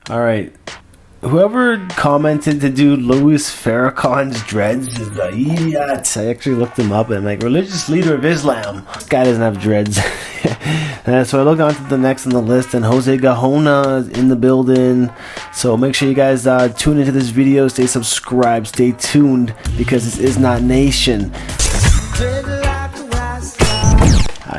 Alright. Whoever commented to do Louis Farrakhan's dreads is an idiot. I actually looked him up and I'm like, religious leader of Islam. This guy doesn't have dreads. So I looked on to the next on the list, and Jose Gahona is in the building. So make sure you guys tune into this video, stay subscribed, stay tuned, because this is Not Nation.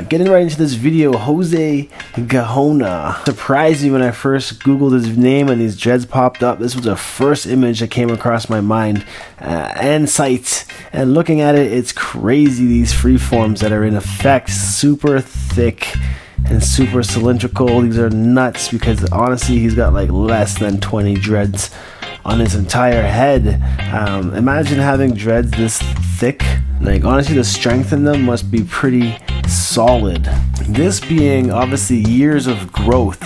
Getting right into this video, Jose Gahona. Surprised me when I first googled his name and these dreads popped up. This was the first image that came across my mind and sight. And looking at it, it's crazy, these freeforms that are in effect. Super thick and super cylindrical. These are nuts, because honestly he's got like less than 20 dreads on his entire head. Imagine having dreads this thick. Like, honestly, the strength in them must be pretty solid. This being obviously years of growth,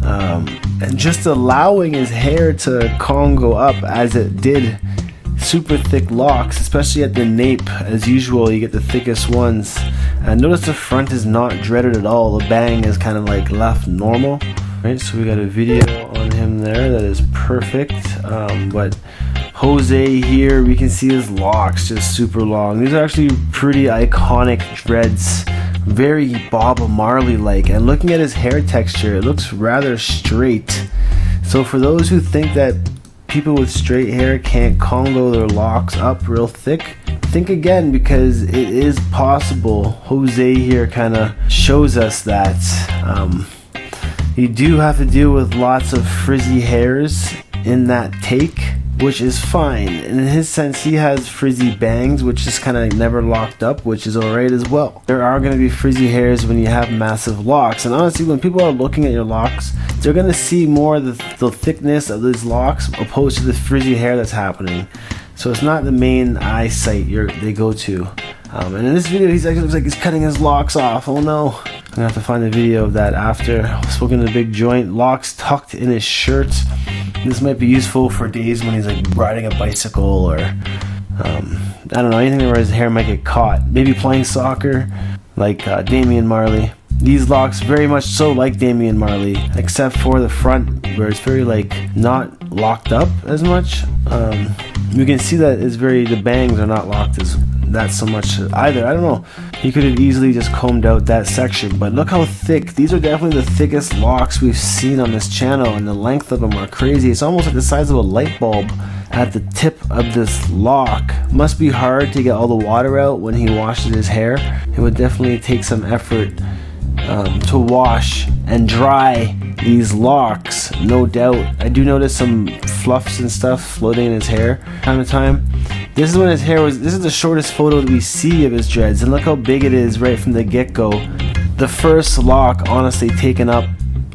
and just allowing his hair to Congo up as it did. Super thick locks, especially at the nape. As usual, you get the thickest ones. Notice the front is not dreaded at all. The bang is kind of like left normal. Right, so we got a video on him there that is perfect. But Jose here, we can see his locks just super long. These are actually pretty iconic dreads, very Bob Marley like. And looking at his hair texture, it looks rather straight. So for those who think that people with straight hair can't Congo their locks up real thick, think again, because it is possible. Jose here kind of shows us that. You do have to deal with lots of frizzy hairs in that take, which is fine. And in his sense, he has frizzy bangs, which is kind of never locked up, which is alright as well. There are going to be frizzy hairs when you have massive locks. And honestly, when people are looking at your locks, they're going to see more the thickness of these locks opposed to the frizzy hair that's happening. So it's not the main eyesight they go to. And in this video, he actually looks like he's cutting his locks off. Oh no. I'm gonna have to find a video of that after. Smoking a big joint, locks tucked in his shirt. This might be useful for days when he's like riding a bicycle, or I don't know, anything where his hair might get caught. Maybe playing soccer, like Damian Marley. These locks very much so like Damian Marley, except for the front where it's very like not locked up as much. You can see that the bangs are not locked as that so much either. I don't know. He could have easily just combed out that section, but look how thick. These are definitely the thickest locks we've seen on this channel, and the length of them are crazy. It's almost like the size of a light bulb at the tip of this lock. Must be hard to get all the water out when he washes his hair. It would definitely take some effort to wash and dry these locks, no doubt. I do notice some fluffs and stuff floating in his hair time to time. This is when his hair was, this is the shortest photo that we see of his dreads, and look how big it is right from the get-go. The first lock honestly taken up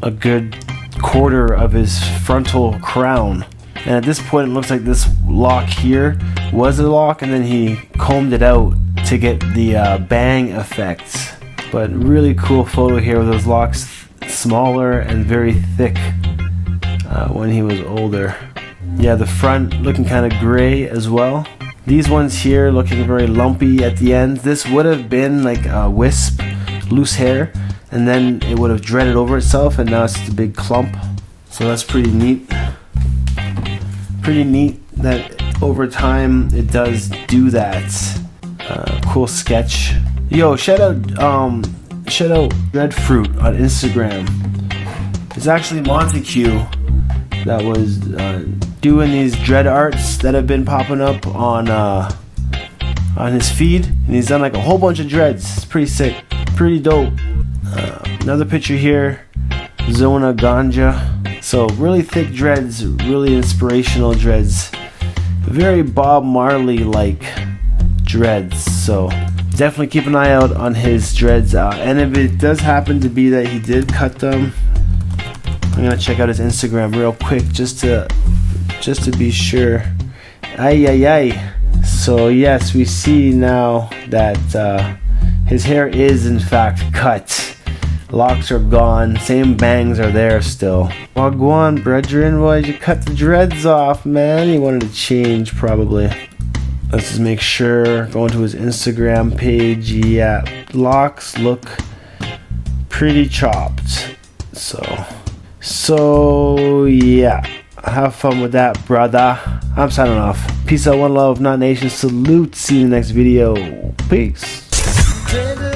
a good quarter of his frontal crown. And at this point it looks like this lock here was a lock, and then he combed it out to get the bang effect. But really cool photo here with those locks smaller and very thick when he was older. Yeah, the front looking kind of gray as well. These ones here looking very lumpy at the end. This would have been like a wisp, loose hair, and then it would have dreaded over itself, and now it's just a big clump. So that's pretty neat. Pretty neat that over time it does do that. Cool sketch. Yo, shout out Dreadfruit on Instagram. It's actually Montague that was doing these dread arts that have been popping up on his feed, and he's done like a whole bunch of dreads. It's pretty sick, pretty dope. Another picture here, Zona Ganja. So really thick dreads, really inspirational dreads, very Bob Marley like dreads. So definitely keep an eye out on his dreads, and if it does happen to be that he did cut them, I'm gonna check out his Instagram real quick just to be sure. Ay. So yes, we see now that his hair is in fact cut. Locks are gone, same bangs are there still. Wagwan, brethren, why'd you cut the dreads off, man? He wanted to change probably. Let's just make sure, going to his Instagram page. Yeah, locks look pretty chopped. So So yeah, have fun with that, brother. I'm signing off. Peace out, one love, not nation. Salute. See you in the next video. Peace.